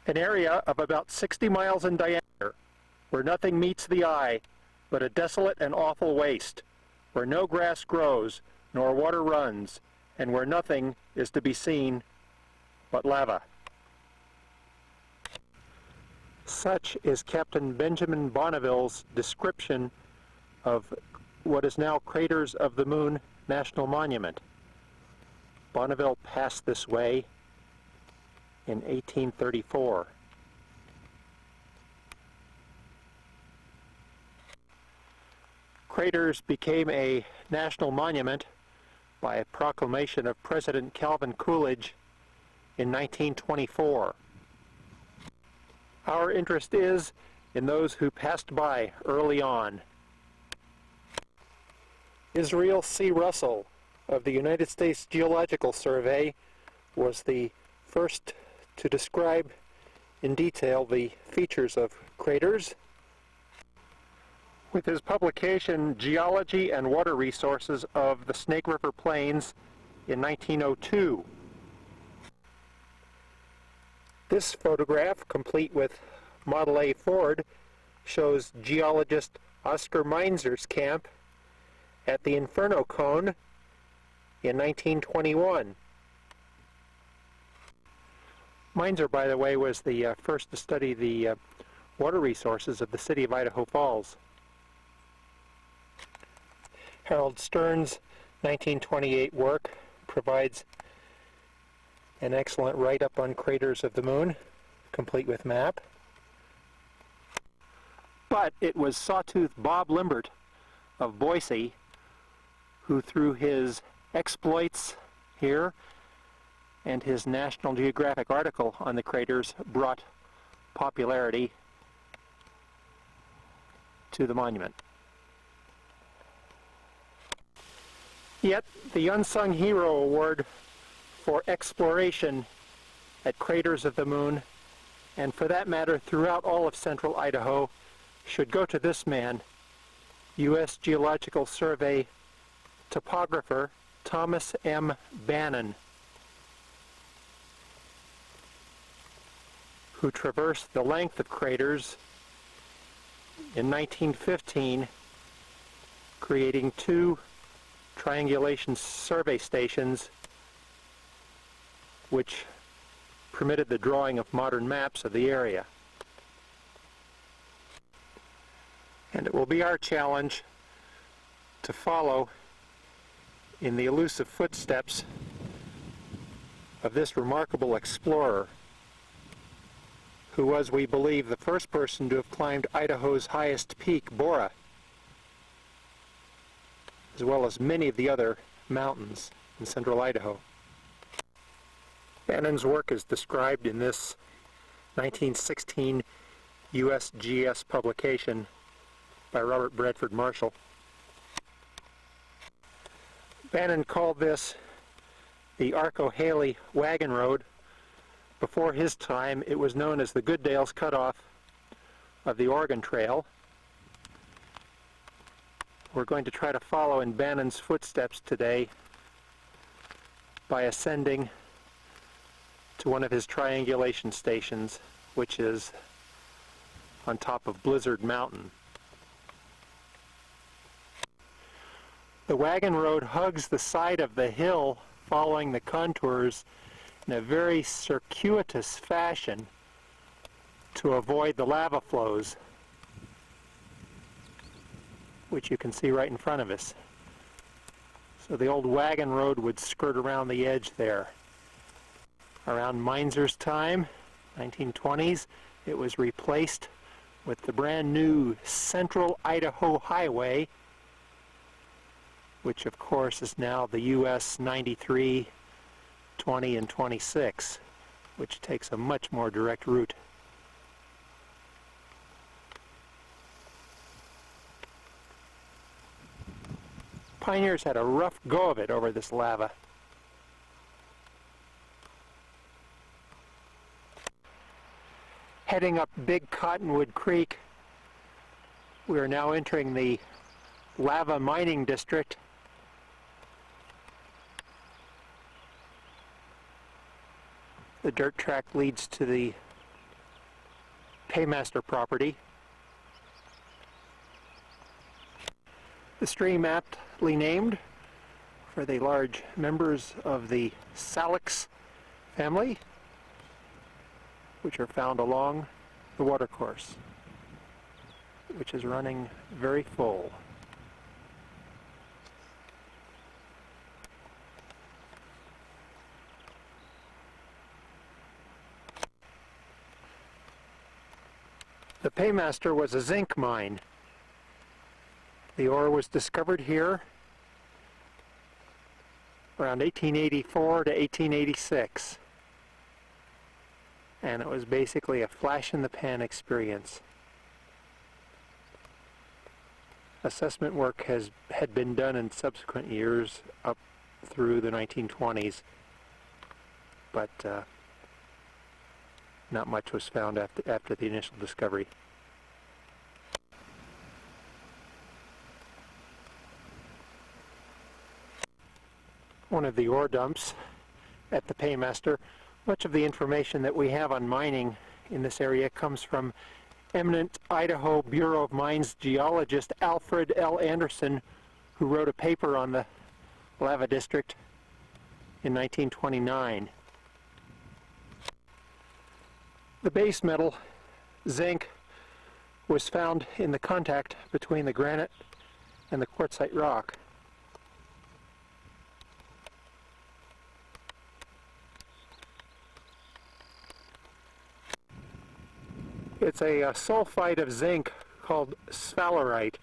An area of about 60 miles in diameter, where nothing meets the eye but a desolate and awful waste, where no grass grows nor water runs, and where nothing is to be seen but lava. Such is Captain Benjamin Bonneville's description of what is now Craters of the Moon National Monument. Bonneville passed this way in 1834. Craters became a national monument by a proclamation of President Calvin Coolidge in 1924. Our interest is in those who passed by early on. Israel C. Russell of the United States Geological Survey was the first to describe in detail the features of craters. With his publication Geology and Water Resources of the Snake River Plains in 1902. This photograph, complete with Model A Ford, shows geologist Oscar Meinzer's camp at the Inferno Cone in 1921. Meinzer, by the way, was the first to study the water resources of the city of Idaho Falls. Harold Stern's 1928 work provides an excellent write-up on Craters of the Moon, complete with map. But it was Sawtooth Bob Limbert of Boise who, through his exploits here and his National Geographic article on the craters, brought popularity to the monument. Yet the Unsung Hero Award for exploration at Craters of the Moon, and for that matter throughout all of central Idaho, should go to this man, U.S. Geological Survey topographer Thomas M. Bannon, who traversed the length of craters in 1915, creating 2 triangulation survey stations which permitted the drawing of modern maps of the area. And it will be our challenge to follow in the elusive footsteps of this remarkable explorer, who was, we believe, the first person to have climbed Idaho's highest peak, Bora, as well as many of the other mountains in central Idaho. Bannon's work is described in this 1916 USGS publication by Robert Bradford Marshall. Bannon called this the Arco-Haley Wagon Road. Before his time, it was known as the Goodale's Cutoff of the Oregon Trail. We're going to try to follow in Bannon's footsteps today by ascending to one of his triangulation stations, which is on top of Blizzard Mountain. The wagon road hugs the side of the hill, following the contours in a very circuitous fashion to avoid the lava flows, which you can see right in front of us. So the old wagon road would skirt around the edge there. Around Meinzer's time, 1920s, it was replaced with the brand new Central Idaho Highway, which of course is now the US 93, 20, and 26, which takes a much more direct route. Pioneers had a rough go of it over this lava. Heading up Big Cottonwood Creek, we are now entering the lava mining district. The dirt track leads to the paymaster property. The stream aptly named for the large members of the Salix family, which are found along the watercourse, which is running very full. The Paymaster was a zinc mine. The ore was discovered here around 1884 to 1886. And it was basically a flash-in-the-pan experience. Assessment work had been done in subsequent years up through the 1920s, but not much was found after the initial discovery. One of the ore dumps at the Paymaster. Much of the information that we have on mining in this area comes from eminent Idaho Bureau of Mines geologist Alfred L. Anderson, who wrote a paper on the lava district in 1929. The base metal, zinc, was found in the contact between the granite and the quartzite rock. It's a sulfide of zinc called sphalerite.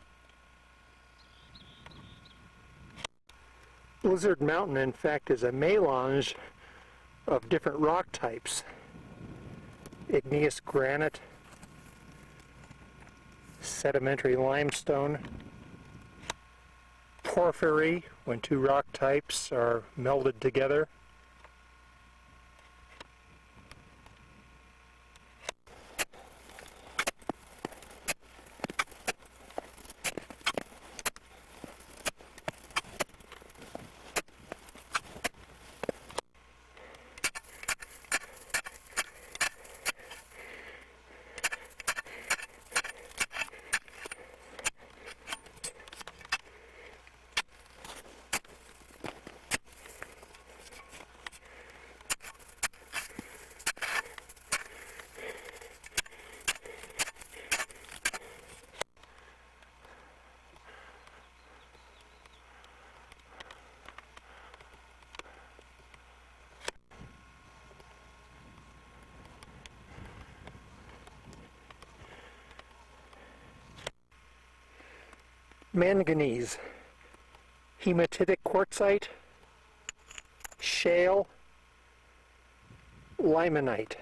Blizzard Mountain, in fact, is a melange of different rock types. Igneous granite, sedimentary limestone, porphyry, when two rock types are melded together, manganese, hematitic quartzite, shale, limonite.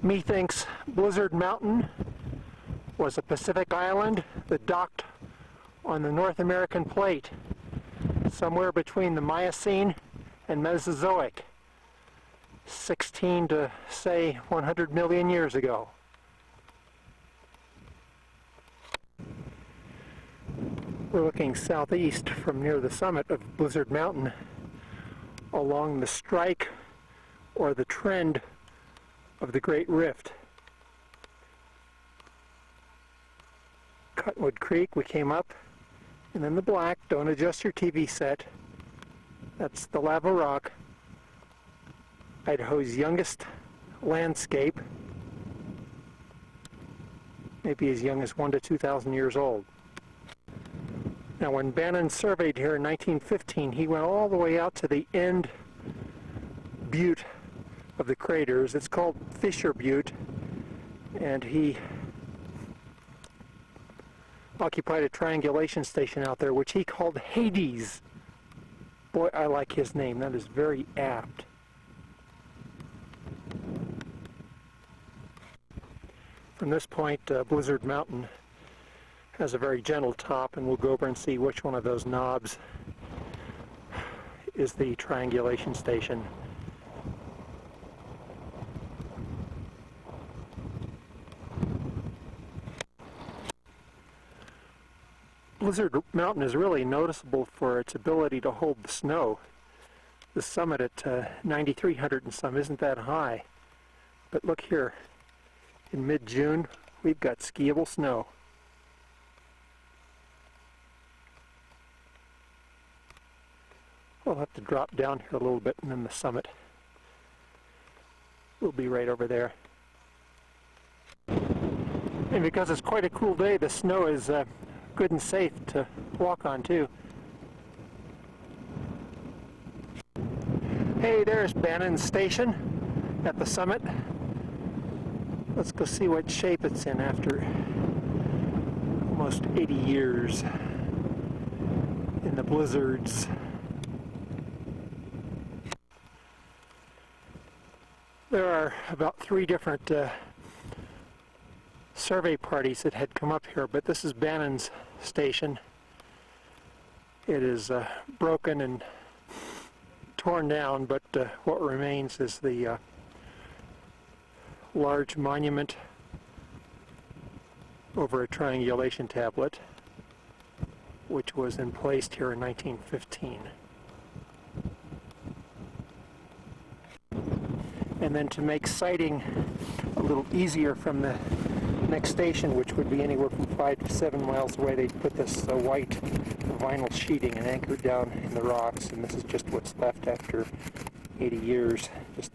Methinks Blizzard Mountain was a Pacific island that docked on the North American plate somewhere between the Miocene and Mesozoic, 16 to, say, 100 million years ago. We're looking southeast from near the summit of Blizzard Mountain along the strike or the trend of the Great Rift. Cottonwood Creek, we came up, and then the black, don't adjust your TV set, that's the lava rock, Idaho's youngest landscape, maybe as young as 1,000 to 2,000 years old. Now, when Bannon surveyed here in 1915, he went all the way out to the end butte of the craters. It's called Fisher Butte, and he occupied a triangulation station out there, which he called Hades. Boy, I like his name. That is very apt. From this point, Blizzard Mountain has a very gentle top, and we'll go over and see which one of those knobs is the triangulation station. Blizzard Mountain is really noticeable for its ability to hold the snow. The summit at 9,300 and some isn't that high, But look here, in mid-June, we've got skiable snow. We'll have to drop down here a little bit, and then the summit will be right over there. And because it's quite a cool day, the snow is good and safe to walk on too. Hey, there's Bannon Station at the summit. Let's go see what shape it's in after almost 80 years in the blizzards. There are about 3 different survey parties that had come up here, but this is Bannon's station. It is broken and torn down, but what remains is the large monument over a triangulation tablet, which was placed here in 1915. And then to make sighting a little easier from the next station, which would be anywhere from 5 to 7 miles away, they put this white vinyl sheeting and anchored down in the rocks, and this is just what's left after 80 years. Just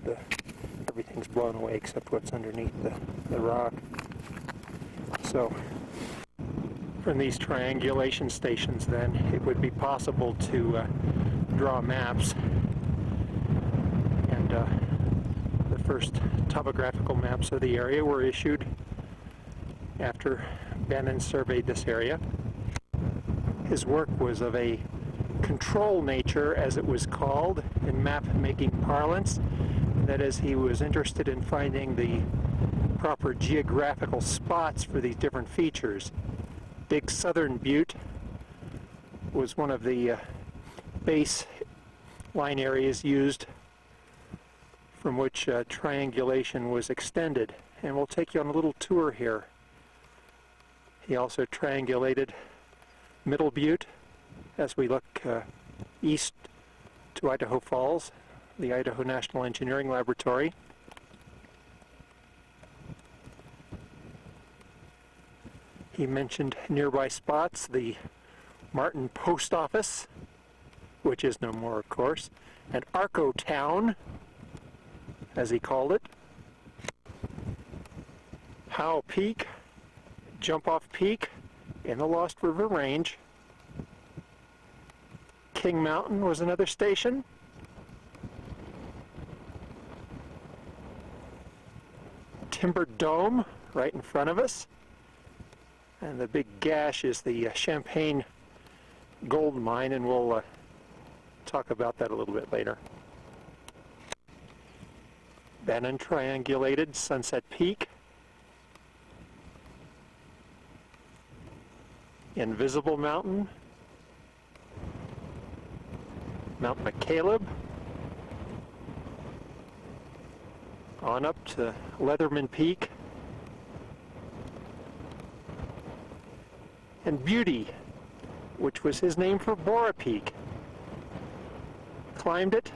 everything's blown away except what's underneath the rock. So from these triangulation stations then, it would be possible to draw maps, and the first topographical maps of the area were issued after Bannon surveyed this area. His work was of a control nature, as it was called in map-making parlance. That is, he was interested in finding the proper geographical spots for these different features. Big Southern Butte was one of the base line areas used from which triangulation was extended. And we'll take you on a little tour here. He also triangulated Middle Butte as we look east to Idaho Falls, the Idaho National Engineering Laboratory. He mentioned nearby spots, the Martin Post Office, which is no more, of course, and Arco Town, as he called it. Howe Peak, Jump-Off Peak in the Lost River Range. King Mountain was another station. Timber Dome right in front of us. And the big gash is the Champagne gold mine, and we'll talk about that a little bit later. Bannon triangulated Sunset Peak, Invisible Mountain, Mount McCaleb, on up to Leatherman Peak, and Beauty, which was his name for Bora Peak. Climbed it.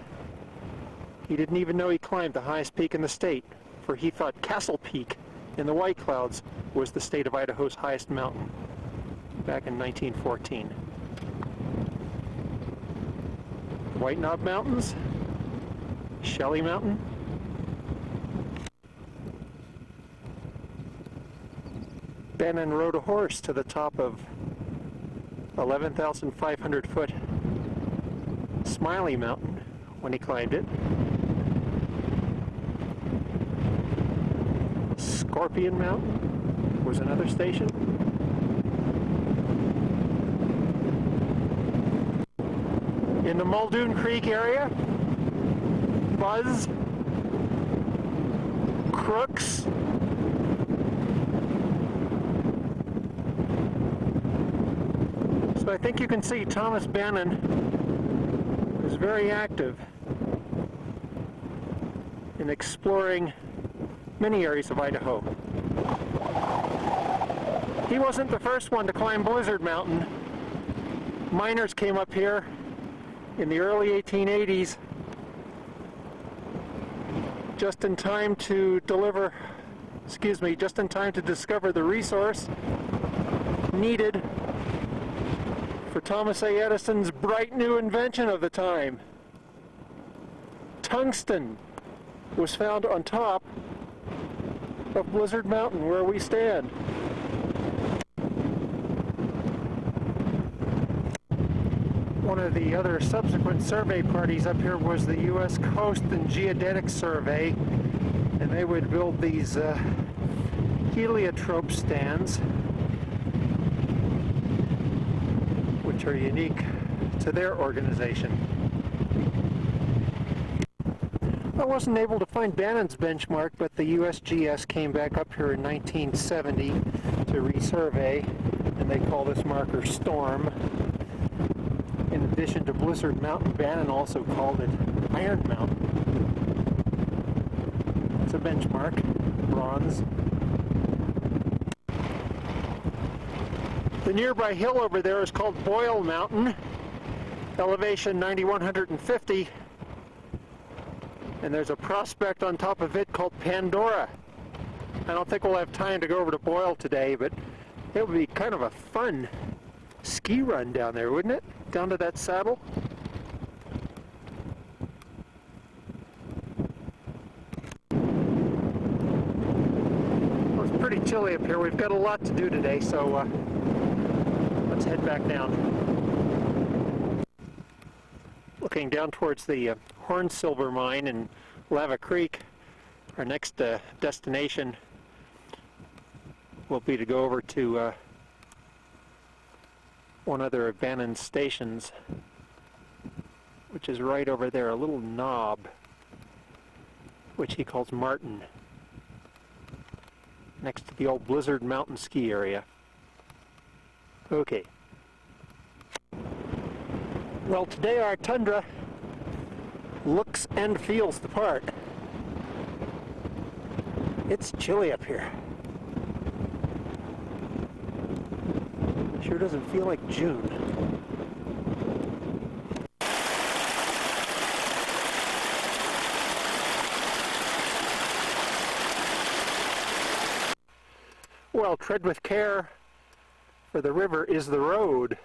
He didn't even know he climbed the highest peak in the state, for he thought Castle Peak in the White Clouds was the state of Idaho's highest mountain back in 1914. White Knob Mountains, Shelley Mountain, Bannon rode a horse to the top of 11,500 foot Smiley Mountain when he climbed it. Scorpion Mountain was another station. In the Muldoon Creek area, Buzz, Crooks, so I think you can see Thomas Bannon is very active in exploring many areas of Idaho. He wasn't the first one to climb Blizzard Mountain. Miners came up here in the early 1880s just in time to discover the resource needed for Thomas A. Edison's bright new invention of the time. Tungsten was found on top of Blizzard Mountain, where we stand. One of the other subsequent survey parties up here was the U.S. Coast and Geodetic Survey, and they would build these heliotrope stands, which are unique to their organization. I wasn't able to find Bannon's benchmark, but the USGS came back up here in 1970 to resurvey, and they call this marker Storm. In addition to Blizzard Mountain, Bannon also called it Iron Mountain. That's a benchmark, bronze. The nearby hill over there is called Boyle Mountain, elevation 9,150, and there's a prospect on top of it called Pandora. I don't think we'll have time to go over to Boyle today, but it would be kind of a fun ski run down there, wouldn't it? Down to that saddle. Well, it's pretty chilly up here. We've got a lot to do today, so let's head back down. Looking down towards the Hornsilver mine in Lava Creek, our next destination will be to go over to one other of Bannon's stations, which is right over there, a little knob, which he calls Martin, next to the old Blizzard Mountain ski area. Okay. Well, today our tundra looks and feels the part. It's chilly up here. Sure doesn't feel like June. Well, tread with care, for the river is the road.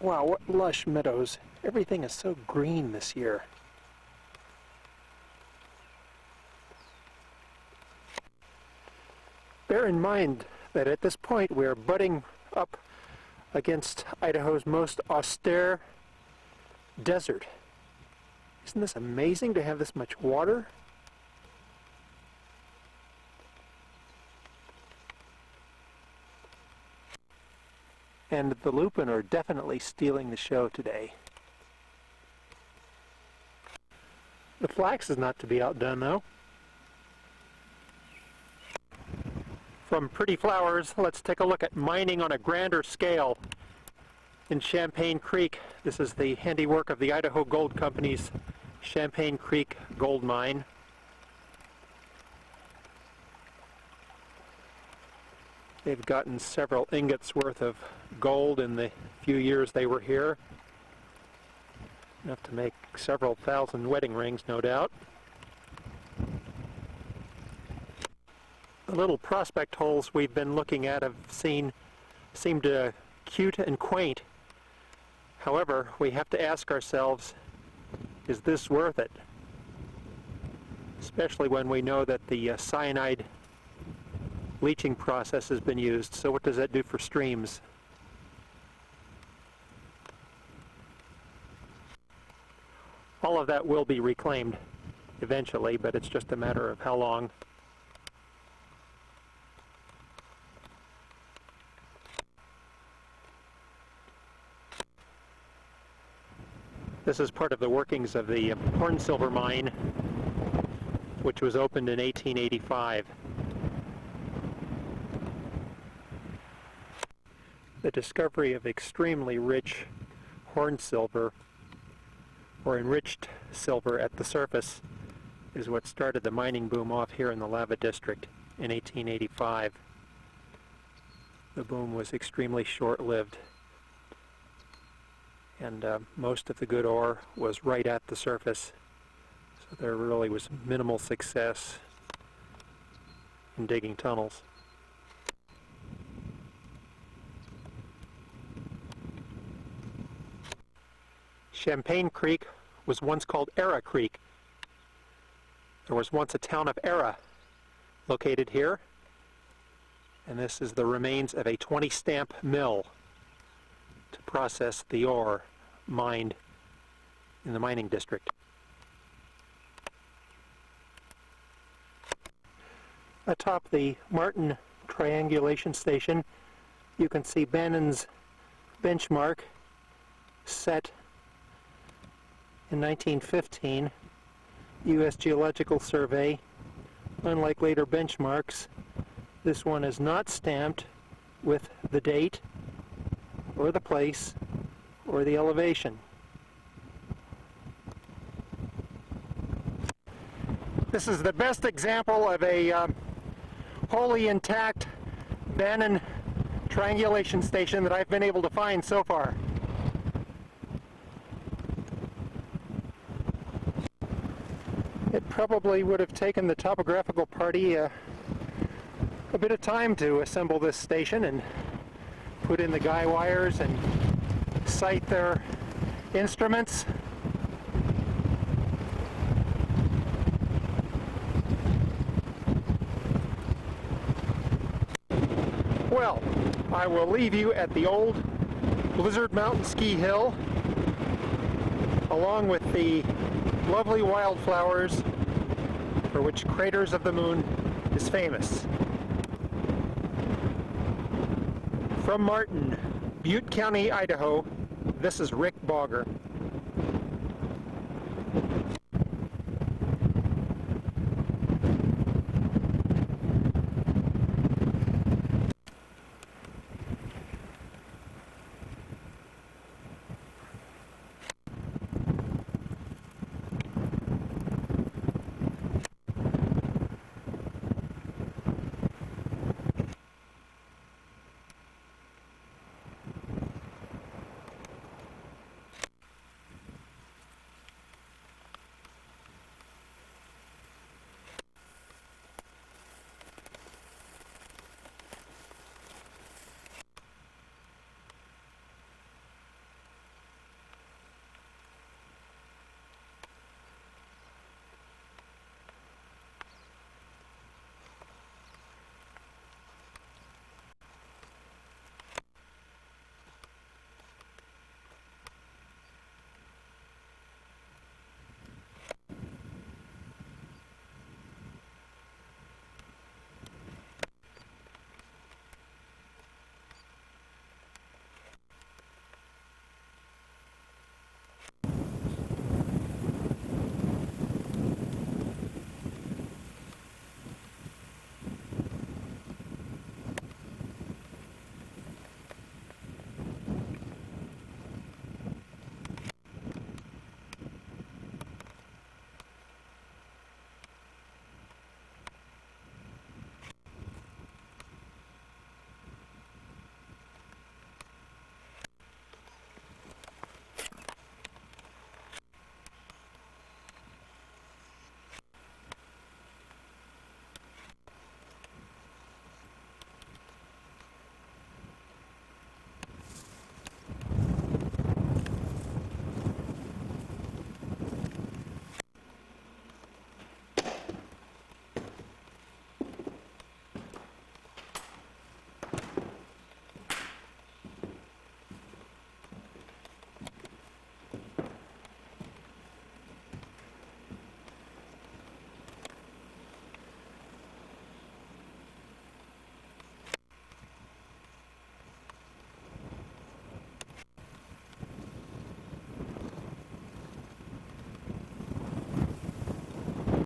Wow, what lush meadows. Everything is so green this year. Bear in mind that at this point we're butting up against Idaho's most austere desert. Isn't this amazing to have this much water? And the lupin are definitely stealing the show today. The flax is not to be outdone, though. From pretty flowers, let's take a look at mining on a grander scale in Champagne Creek. This is the handiwork of the Idaho Gold Company's Champagne Creek gold mine. They've gotten several ingots worth of gold in the few years they were here. Enough to make several thousand wedding rings, no doubt. The little prospect holes we've been looking at seemed cute and quaint. However, we have to ask ourselves, is this worth it? Especially when we know that the cyanide leaching process has been used. So what does that do for streams? All of that will be reclaimed eventually, but it's just a matter of how long. This is part of the workings of the Hornsilver mine, which was opened in 1885. The discovery of extremely rich hornsilver, or enriched silver at the surface, is what started the mining boom off here in the Lava District in 1885. The boom was extremely short-lived. and most of the good ore was right at the surface, so there really was minimal success in digging tunnels. Champaign Creek was once called Era Creek. There was once a town of Era located here, and this is the remains of a 20-stamp mill to process the ore mined in the mining district. Atop the Martin triangulation station, you can see Bannon's benchmark set in 1915, U.S. Geological Survey. Unlike later benchmarks, this one is not stamped with the date or the place or the elevation. This is the best example of a wholly intact Bannon triangulation station that I've been able to find so far. It probably would have taken the topographical party a bit of time to assemble this station and put in the guy wires and sight their instruments. Well, I will leave you at the old Blizzard Mountain ski hill, along with the lovely wildflowers for which Craters of the Moon is famous. From Martin, Butte County, Idaho, this is Rick Bogger.